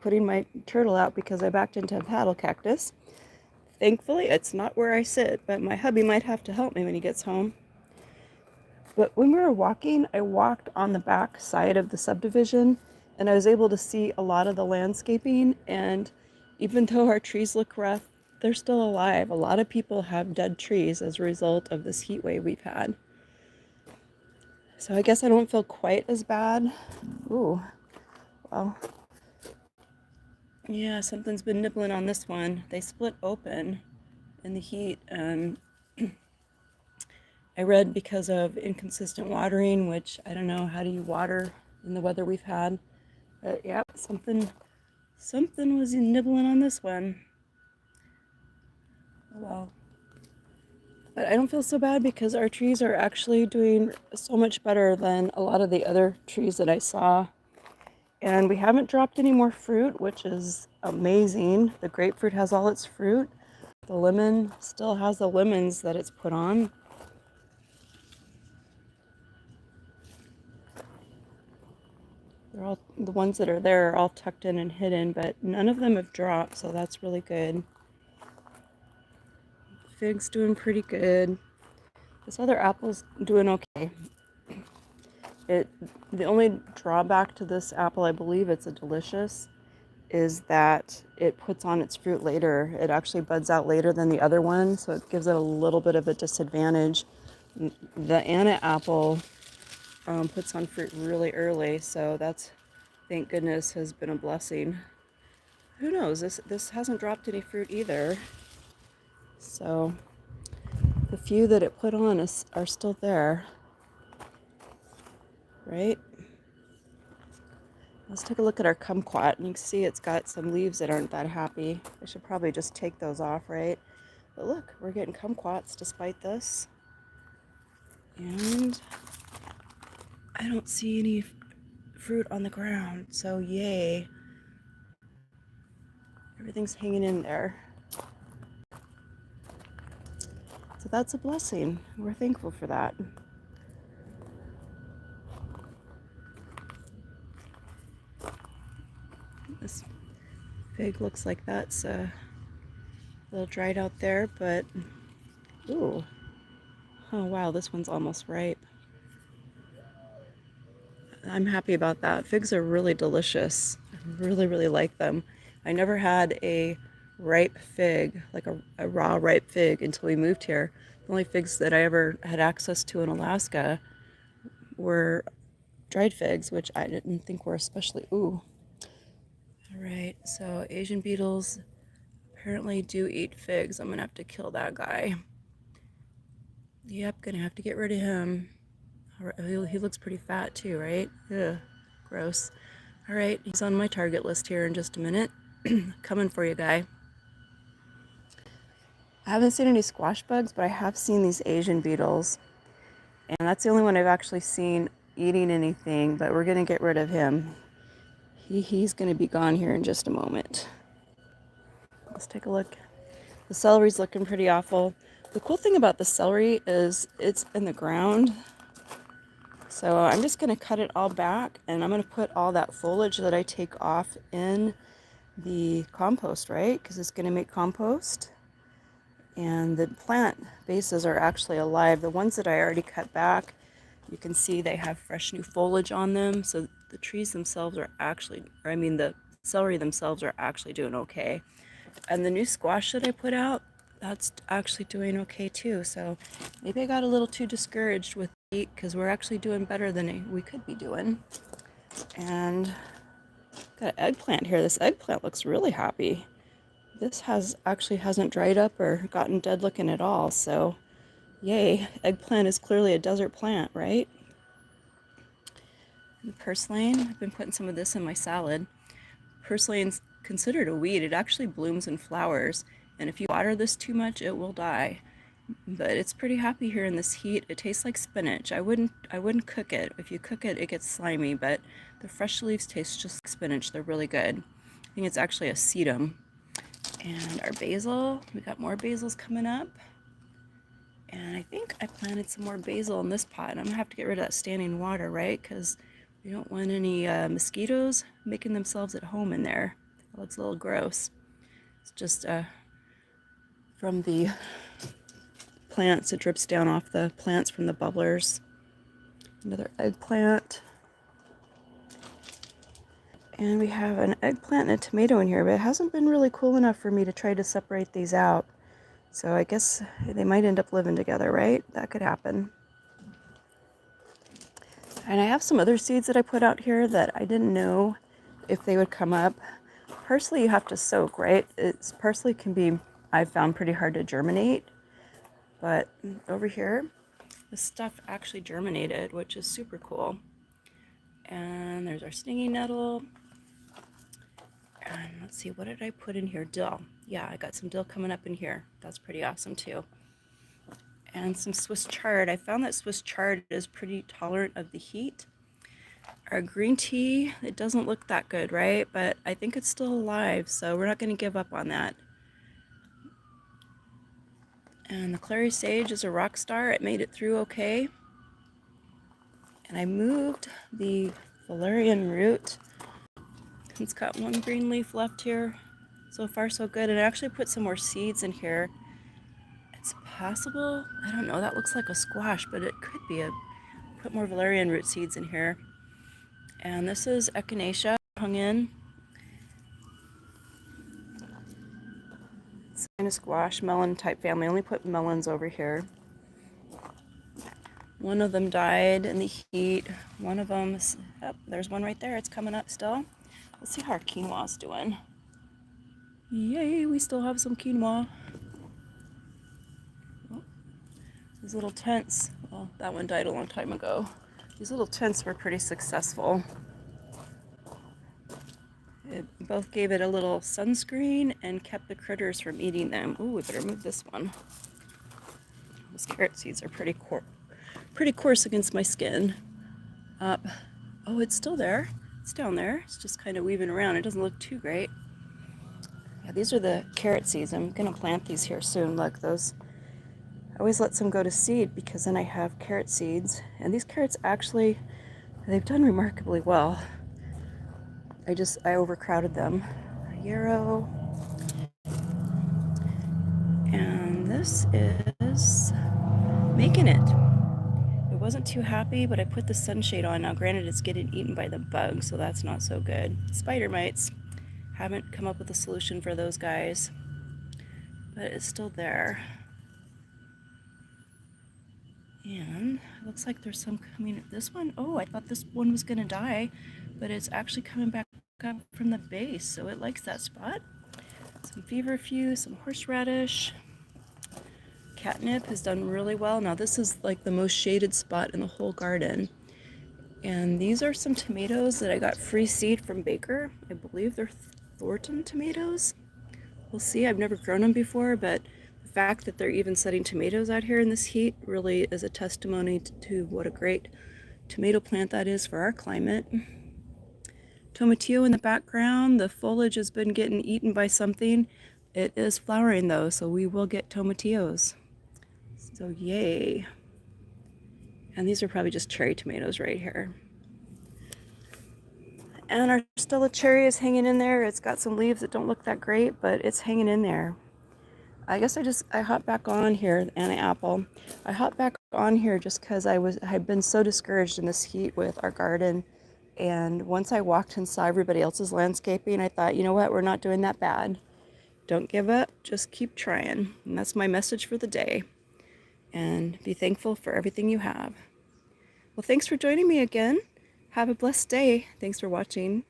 putting my turtle out because I backed into a paddle cactus. Thankfully, it's not where I sit, but my hubby might have to help me when he gets home. But when we were walking, I walked on the back side of the subdivision and I was able to see a lot of the landscaping. And even though our trees look rough, they're still alive. A lot of people have dead trees as a result of this heat wave we've had. So I guess I don't feel quite as bad. Ooh, well, yeah, something's been nibbling on this one. They split open in the heat. I read because of inconsistent watering, which I don't know, how do you water in the weather we've had? But yeah, something was nibbling on this one. Oh well. But I don't feel so bad because our trees are actually doing so much better than a lot of the other trees that I saw. And we haven't dropped any more fruit, which is amazing. The grapefruit has all its fruit. The lemon still has the lemons that it's put on. They're all, the ones that are there are all tucked in and hidden, but none of them have dropped, so that's really good. Fig's doing pretty good. This other apple's doing okay. The only drawback to this apple, I believe it's a delicious, is that it puts on its fruit later. It actually buds out later than the other one, so it gives it a little bit of a disadvantage. The Anna apple puts on fruit really early, so that's, thank goodness, has been a blessing. Who knows? This hasn't dropped any fruit either. So the few that it put on are still there, right? Let's take a look at our kumquat, and you can see it's got some leaves that aren't that happy. I should probably just take those off, right? But look, we're getting kumquats despite this. And I don't see any fruit on the ground, so yay. Everything's hanging in there. So that's a blessing. We're thankful for that. This fig looks like that's a little dried out there, but ooh. Oh wow, this one's almost ripe. I'm happy about that. Figs are really delicious. I really, really like them. I never had a ripe fig, like a raw ripe fig, until we moved here. The only figs that I ever had access to in Alaska were dried figs, which I didn't think were especially, ooh. All right, so Asian beetles apparently do eat figs. I'm gonna have to kill that guy. Yep, gonna have to get rid of him. He looks pretty fat too, right? Ugh, gross. All right, he's on my target list here in just a minute. Coming for you, guy. I haven't seen any squash bugs, but I have seen these Asian beetles. And that's the only one I've actually seen eating anything, but we're gonna get rid of him. He's gonna be gone here in just a moment. Let's take a look. The celery's looking pretty awful. The cool thing about the celery is it's in the ground. So I'm just going to cut it all back, and I'm going to put all that foliage that I take off in the compost, right? Because it's going to make compost. And the plant bases are actually alive. The ones that I already cut back, you can see they have fresh new foliage on them. So the trees themselves are actually, or I mean the celery themselves are actually doing okay. And the new squash that I put out, that's actually doing okay too. So maybe I got a little too discouraged with the heat because we're actually doing better than we could be doing. And got an eggplant here. This eggplant looks really happy. This actually hasn't dried up or gotten dead looking at all. So yay, eggplant is clearly a desert plant, right? And purslane, I've been putting some of this in my salad. Purslane's considered a weed. It actually blooms and flowers, and if you water this too much, it will die. But it's pretty happy here in this heat. It tastes like spinach. I wouldn't cook it. If you cook it, it gets slimy, but the fresh leaves taste just like spinach. They're really good. I think it's actually a sedum. And our basil, we got more basils coming up. And I think I planted some more basil in this pot. And I'm gonna have to get rid of that standing water, right? Because we don't want any mosquitoes making themselves at home in there. looks a little gross. It's just from the plants. It drips down off the plants from the bubblers. Another eggplant. And we have an eggplant and a tomato in here, but it hasn't been really cool enough for me to try to separate these out. So I guess they might end up living together, right? That could happen. And I have some other seeds that I put out here that I didn't know if they would come up. Parsley you have to soak, right? Parsley can be, I've found, pretty hard to germinate. But over here, this stuff actually germinated, which is super cool. And there's our stinging nettle. And let's see, what did I put in here? Dill. Yeah, I got some dill coming up in here. That's pretty awesome too. And some Swiss chard. I found that Swiss chard is pretty tolerant of the heat. Our green tea, it doesn't look that good, right? But I think it's still alive, so we're not going to give up on that. And the clary sage is a rock star. It made it through okay. And I moved the valerian root. It's got one green leaf left here. So far so good. And I actually put some more seeds in here. It's possible, I don't know, that looks like a squash, but it could be put more valerian root seeds in here. And this is echinacea hung in. It's kind of squash, melon type family. I only put melons over here. One of them died in the heat. One of them, oh, there's one right there. It's coming up still. Let's see how our quinoa's doing. Yay, we still have some quinoa. Oh, these little tents, well, that one died a long time ago. These little tents were pretty successful. It both gave it a little sunscreen and kept the critters from eating them. Ooh, we better move this one. Those carrot seeds are pretty coarse against my skin. Oh, it's still there. It's down there. It's just kind of weaving around. It doesn't look too great. Yeah, these are the carrot seeds. I'm gonna plant these here soon. Look, those, I always let some go to seed because then I have carrot seeds. And these carrots actually, they've done remarkably well. I overcrowded them. Yarrow. And this is making it. It wasn't too happy, but I put the sunshade on. Now granted, it's getting eaten by the bugs, so that's not so good. Spider mites. Haven't come up with a solution for those guys, but it's still there. And it looks like there's some coming. This one, oh, I thought this one was gonna die, but it's actually coming back up from the base, so it likes that spot. Some feverfew, some horseradish. Catnip has done really well. Now this is like the most shaded spot in the whole garden. And these are some tomatoes that I got free seed from Baker. I believe they're Thornton tomatoes. We'll see. I've never grown them before, but the fact that they're even setting tomatoes out here in this heat really is a testimony to what a great tomato plant that is for our climate. Tomatillo in the background. The foliage has been getting eaten by something. It is flowering though, so we will get tomatillos. So yay. And these are probably just cherry tomatoes right here. And our Stella cherry is hanging in there. It's got some leaves that don't look that great, but it's hanging in there. I guess I hopped back on here, Anna Apple. I hopped back on here just because I had been so discouraged in this heat with our garden. And once I walked and saw everybody else's landscaping, I thought, you know what, we're not doing that bad. Don't give up, just keep trying. And that's my message for the day. And be thankful for everything you have. Well, thanks for joining me again. Have a blessed day. Thanks for watching.